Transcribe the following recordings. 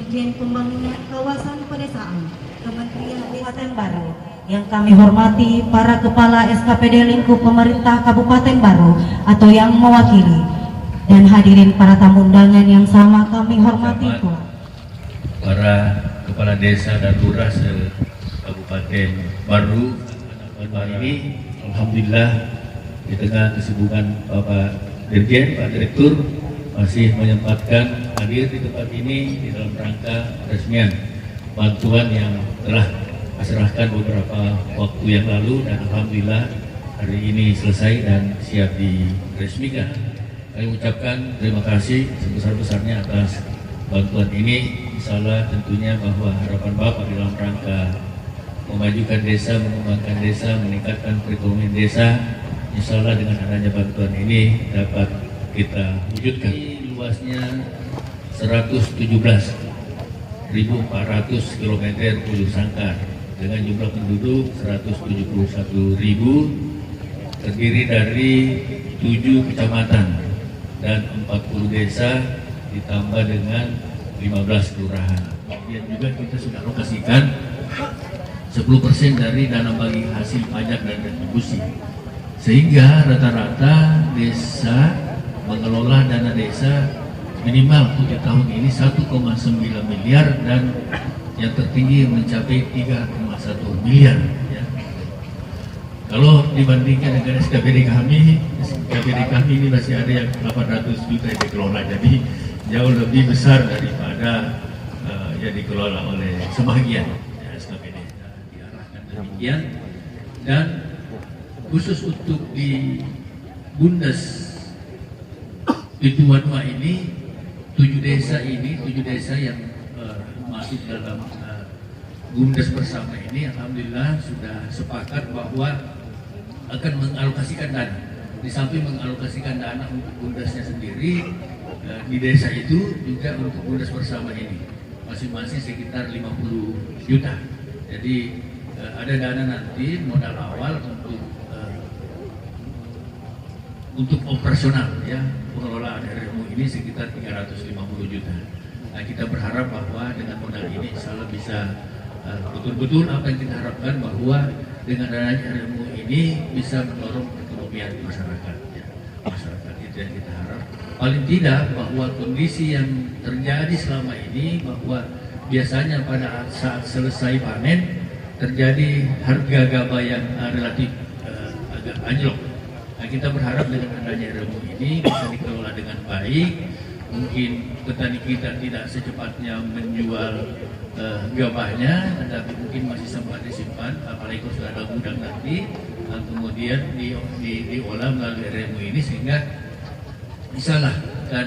Dirjen Pembangunan Kawasan Pedesaan, Kementerian Kabupaten Baru. Yang kami hormati para kepala SKPD lingkup pemerintah Kabupaten Baru atau yang mewakili, dan hadirin para tamu undangan yang sama kami hormati pula. Para kepala desa dan lurah Kabupaten Baru hari ini, alhamdulillah di tengah kesibukan Bapak Dirjen, Pak Direktur masih menyempatkan hadir di tempat ini di dalam rangka peresmian bantuan yang telah diserahkan beberapa waktu yang lalu, dan alhamdulillah hari ini selesai dan siap diresmikan. Kami ucapkan terima kasih sebesar-besarnya atas bantuan ini. Insyaallah tentunya bahwa harapan Bapak dalam rangka memajukan desa, mengembangkan desa, meningkatkan perekonomian desa, insyaallah dengan adanya bantuan ini dapat kita wujudkan. Luasnya 117.400 km hulu sangkar dengan jumlah penduduk 171.000, terdiri dari 7 kecamatan dan 40 desa ditambah dengan 15 kelurahan. Kemudian juga kita sudah alokasikan 10% dari dana bagi hasil pajak dan retribusi, sehingga rata-rata desa mengelola dana desa minimal untuk tahun ini 1,9 miliar dan yang tertinggi mencapai 3,1 miliar. Ya. Kalau dibandingkan dengan SKPD kami ini masih ada yang 800 juta yang dikelola, jadi jauh lebih besar daripada yang dikelola oleh sebagian ya, SKPD. Diarahkan demikian, dan khusus untuk di Bundes di Tua ini 7 desa yang masuk dalam Bundes bersama ini, alhamdulillah sudah sepakat bahwa akan mengalokasikan dana. Di samping mengalokasikan dana untuk Bundesnya sendiri, di desa itu juga untuk Bundes bersama ini masing-masing sekitar 50 juta. Jadi ada dana nanti modal awal untuk operasional ya, pengelolaan RMU ini sekitar 350 juta. Nah, kita berharap bahwa dengan modal ini insyaallah bisa betul-betul apa yang kita harapkan, bahwa dengan adanya RMU ini bisa mendorong perekonomian masyarakat ya. Masyarakat itu yang kita harap. Paling tidak bahwa kondisi yang terjadi selama ini, bahwa biasanya pada saat selesai panen terjadi harga gabah yang relatif agak anjlok. Nah, kita berharap dengan adanya RMU ini bisa dikelola dengan baik. Mungkin petani kita tidak secepatnya menjual gabahnya, tetapi mungkin masih sempat disimpan, apalagi kalau sudah ada gudang nanti, kemudian diolah melalui RMU ini, sehingga bisalah akan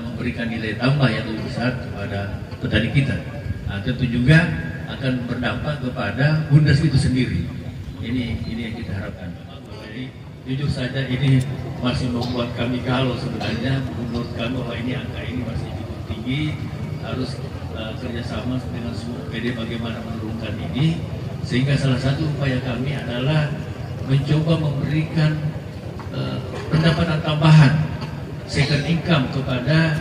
memberikan nilai tambah yang lebih besar kepada petani kita. Nah, tentu juga akan berdampak kepada Bundes itu sendiri. Ini yang kita harapkan. Jadi jujur saja ini masih membuat kami galau sebenarnya. Menurut kami bahwa ini angka ini masih cukup tinggi, harus kerjasama dengan semua PD bagaimana menurunkan ini, sehingga salah satu upaya kami adalah mencoba memberikan pendapatan tambahan second income kepada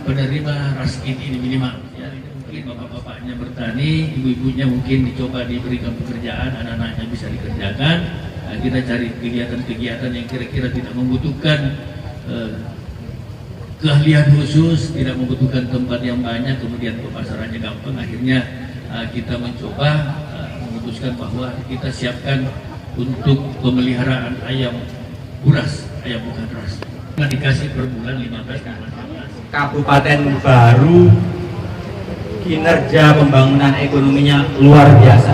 penerima raskin ini minimal ya. Mungkin bapak-bapaknya bertani, ibu-ibunya mungkin dicoba diberikan pekerjaan, anak-anaknya bisa dikerjakan. Nah, kita cari kegiatan-kegiatan yang kira-kira tidak membutuhkan keahlian khusus, tidak membutuhkan tempat yang banyak, kemudian pemasarannya gampang. Akhirnya kita mencoba memutuskan bahwa kita siapkan untuk pemeliharaan ayam buras, ayam bukan ras. Dikasih per bulan 15. Kabupaten Baru kinerja pembangunan ekonominya luar biasa.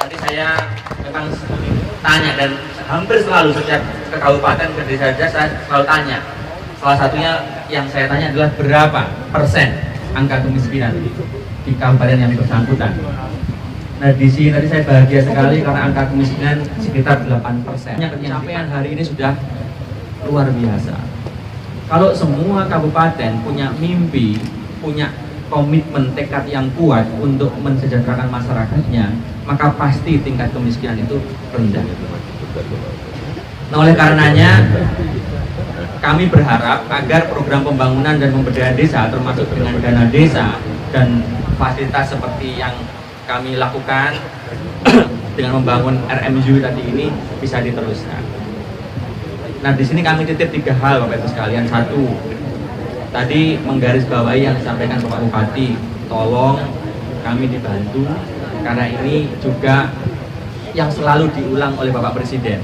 Tadi saya memang tanya, dan hampir selalu setiap ke kabupaten, ke desa saja saya selalu tanya. Salah satunya yang saya tanya adalah berapa persen angka kemiskinan di kabupaten yang bersangkutan. Nah, di sini tadi saya bahagia sekali karena angka kemiskinan sekitar 8%. Pencapaian hari ini sudah luar biasa. Kalau semua kabupaten punya mimpi, punya komitmen, tekad yang kuat untuk mensejahterakan masyarakatnya, maka pasti tingkat kemiskinan itu rendah. Nah, oleh karenanya kami berharap agar program pembangunan dan pemberdayaan desa termasuk dengan dana desa dan fasilitas seperti yang kami lakukan dengan membangun RMU tadi ini bisa diteruskan. Nah, di sini kami titip 3 hal Bapak Ibu sekalian. Satu, tadi menggarisbawahi yang disampaikan Bapak Bupati, tolong kami dibantu karena ini juga yang selalu diulang oleh Bapak Presiden.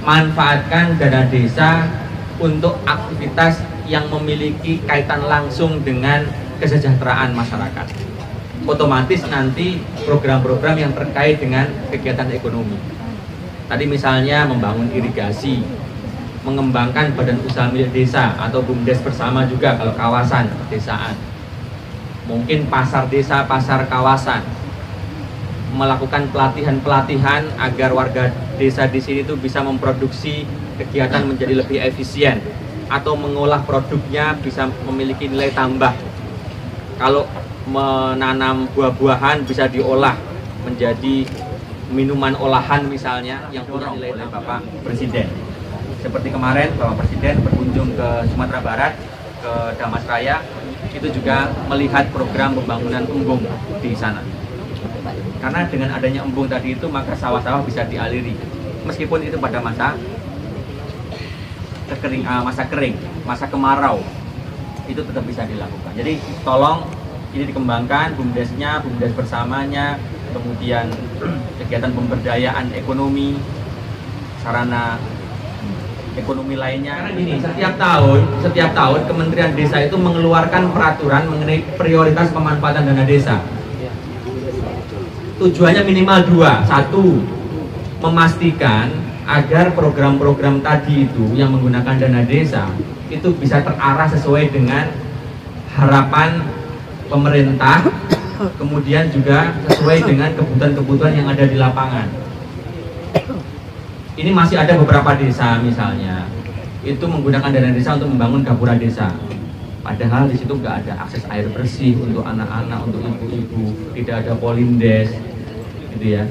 Manfaatkan dana desa untuk aktivitas yang memiliki kaitan langsung dengan kesejahteraan masyarakat. Otomatis nanti program-program yang terkait dengan kegiatan ekonomi. Tadi misalnya membangun irigasi, mengembangkan badan usaha milik desa atau BUMDes bersama juga kalau kawasan pedesaan. Mungkin pasar desa, pasar kawasan. Melakukan pelatihan-pelatihan agar warga desa di sini tuh bisa memproduksi kegiatan menjadi lebih efisien atau mengolah produknya bisa memiliki nilai tambah. Kalau menanam buah-buahan bisa diolah menjadi minuman olahan misalnya yang punya nilai oleh Bapak Presiden. Seperti kemarin Bapak Presiden berkunjung ke Sumatera Barat, ke Damasraya, itu juga melihat program pembangunan embung di sana. Karena dengan adanya embung tadi itu maka sawah-sawah bisa dialiri. Meskipun itu pada masa kering, masa kemarau itu tetap bisa dilakukan. Jadi tolong ini dikembangkan, BUMDesnya, BUMDes bersamanya, kemudian kegiatan pemberdayaan ekonomi, sarana ekonomi lainnya. Karena gini, setiap tahun Kementerian Desa itu mengeluarkan peraturan mengenai prioritas pemanfaatan dana desa. Tujuannya minimal 2. 1, memastikan agar program-program tadi itu yang menggunakan dana desa itu bisa terarah sesuai dengan harapan pemerintah, kemudian juga sesuai dengan kebutuhan-kebutuhan yang ada di lapangan. Ini masih ada beberapa desa misalnya itu menggunakan dana desa untuk membangun gapura desa, padahal di situ nggak ada akses air bersih untuk anak-anak, untuk ibu-ibu, tidak ada polindes, gitu ya,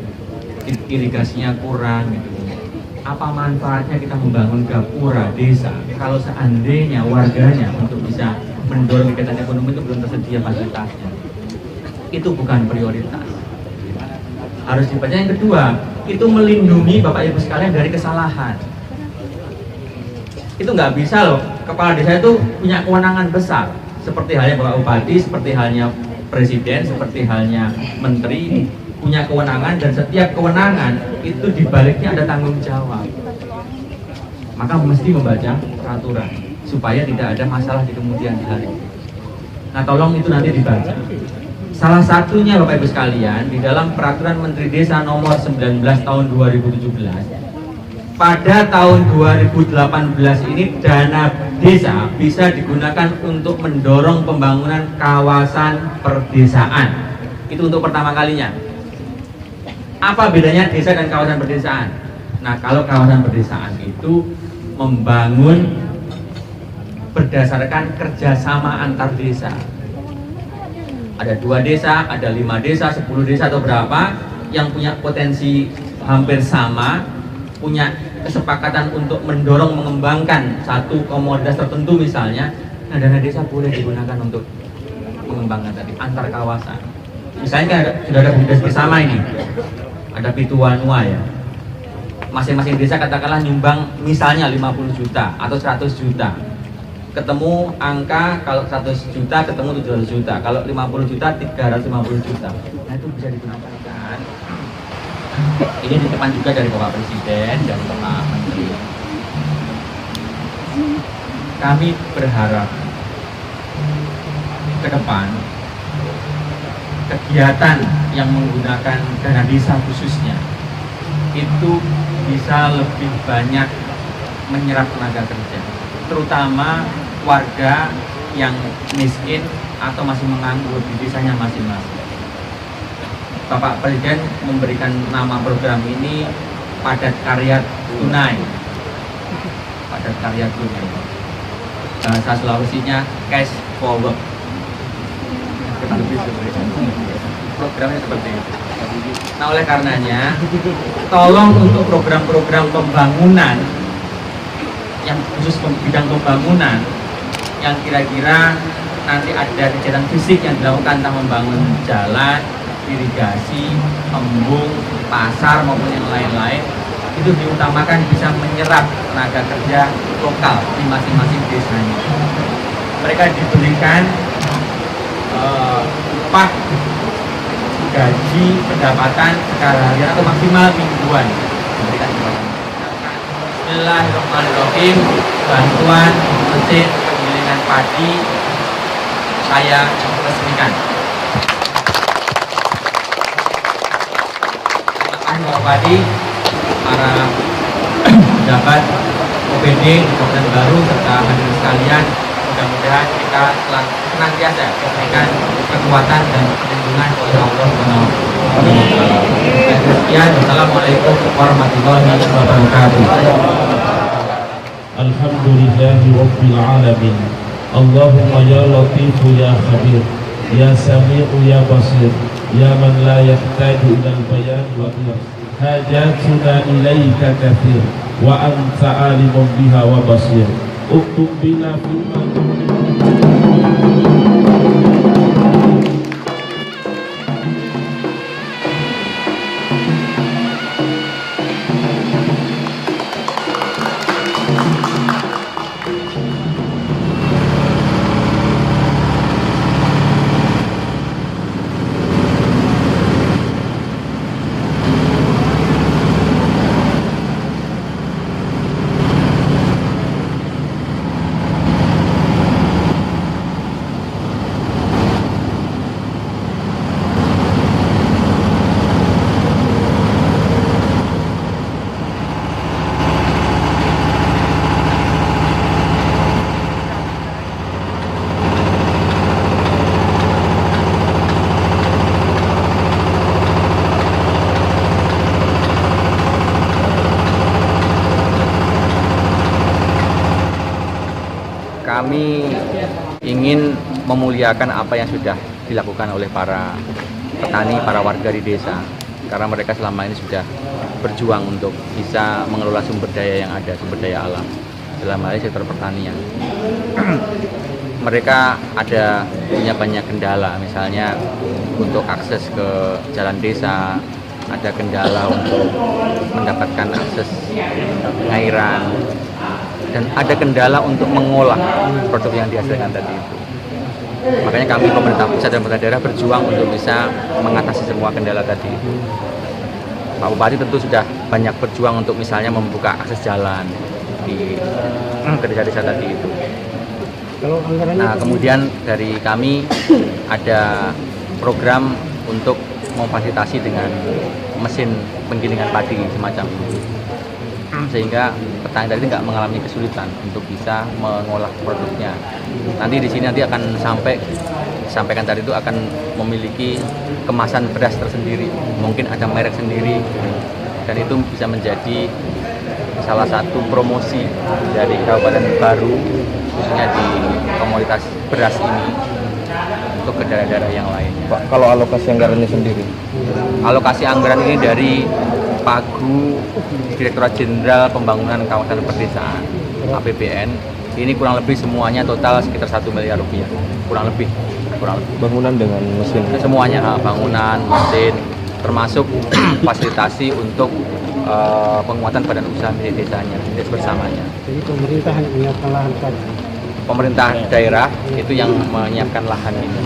irigasinya kurang, gitu. Apa manfaatnya kita membangun gapura desa kalau seandainya warganya untuk bisa mendorong kegiatan ekonomi itu belum tersedia fasilitasnya? Itu bukan prioritas. Harus dibaca. Yang kedua, itu melindungi Bapak Ibu sekalian dari kesalahan. Itu nggak bisa loh, kepala desa itu punya kewenangan besar, seperti halnya Bapak Bupati, seperti halnya Presiden, seperti halnya Menteri, punya kewenangan, dan setiap kewenangan itu dibaliknya ada tanggung jawab. Maka mesti membaca peraturan supaya tidak ada masalah di kemudian hari. Nah, tolong itu nanti dibaca. Salah satunya Bapak Ibu sekalian, di dalam Peraturan Menteri Desa nomor 19 tahun 2017, pada tahun 2018 ini dana desa bisa digunakan untuk mendorong pembangunan kawasan perdesaan. Itu untuk pertama kalinya. Apa bedanya desa dan kawasan perdesaan? Nah, kalau kawasan perdesaan itu membangun berdasarkan kerjasama antar desa. Ada 2 desa, ada 5 desa, 10 desa atau berapa yang punya potensi hampir sama, punya kesepakatan untuk mendorong mengembangkan satu komoditas tertentu misalnya. Nah, dana desa boleh digunakan untuk mengembangkan tadi antar kawasan. Misalnya kan sudah ada BUMDes bersama ini, ada Pituanua ya. Masing-masing desa katakanlah nyumbang misalnya 50 juta atau 100 juta. Ketemu angka, kalau 100 juta ketemu 700 juta, kalau 50 juta 350 juta. Nah, itu bisa digunakan kan. Ini di depan juga dari Bapak Presiden dan Bapak Menteri. Kami berharap ke depan kegiatan yang menggunakan dana desa khususnya itu bisa lebih banyak menyerap tenaga kerja, terutama warga yang miskin atau masih menganggur di desanya masing-masing. Bapak Presiden memberikan nama program ini Padat Karya Tunai. Padat Karya Tunai. Bahasa Sulawesinya Cash for Work. Programnya seperti itu. Nah, oleh karenanya, tolong untuk program-program pembangunan yang khusus bidang pembangunan yang kira-kira nanti ada kegiatan fisik yang dilakukan tentang membangun jalan, irigasi, embung, pasar maupun yang lain-lain, itu diutamakan bisa menyerap tenaga kerja lokal di masing-masing desanya. Mereka diberikan upah, gaji, pendapatan secara harian atau maksimal mingguan. Diberikan Bismillahirrahmanirrahim. Bantuan mesin penggilingan padi saya resmikan. Terima kasih Bapak Padi, para pejabat OPD di Kabupaten Baru serta hadirin sekalian. Mudah-mudahan kita senantiasa diberikan kekuatan dan perlindungan oleh Allah Subhanahu wa Ta'ala. Sekian, wassalamualaikum warahmatullahi wabarakatuh. Alhamdulillahi Rabbil Alamin. Allahumma ya Latifu ya Khabir, ya Sami'u ya Basir, ya man la yahtaju ilal bayan wa qir. Hajatuna ilaika kathir, wa anta alimun biha wa basir. Uktub bina fil Kami ingin memuliakan apa yang sudah dilakukan oleh para petani, para warga di desa, karena mereka selama ini sudah berjuang untuk bisa mengelola sumber daya yang ada, sumber daya alam dalam hal ini sektor pertanian. Mereka punya banyak kendala, misalnya untuk akses ke jalan desa, ada kendala untuk mendapatkan akses pengairan, dan ada kendala untuk mengolah produk yang dihasilkan tadi itu. Makanya kami pemerintah pusat dan pemerintah daerah berjuang untuk bisa mengatasi semua kendala tadi itu. Pak Bupati tentu sudah banyak berjuang untuk misalnya membuka akses jalan di desa-desa tadi itu. Nah, kemudian dari kami ada program untuk memfasilitasi dengan mesin penggilingan padi semacam itu, sehingga petani tadi nggak mengalami kesulitan untuk bisa mengolah produknya. Nanti di sini akan disampaikan tadi itu akan memiliki kemasan beras tersendiri, mungkin ada merek sendiri, dan itu bisa menjadi salah satu promosi dari Kabupaten Baru, khususnya di komoditas beras ini untuk ke daerah-daerah yang lainnya. Pak, kalau alokasi anggarannya sendiri? Alokasi anggaran ini dari Pagu, Direktorat Jenderal Pembangunan Kawasan Perdesaan (APBN). Ini kurang lebih semuanya total sekitar 1 miliar rupiah, kurang lebih. Bangunan dengan mesin? Semuanya, bangunan, mesin, termasuk fasilitasi untuk penguatan badan usaha milik desanya, des bersamanya. Jadi pemerintah hanya menyiapkan lahan saja? Pemerintah daerah itu yang menyiapkan lahan ini.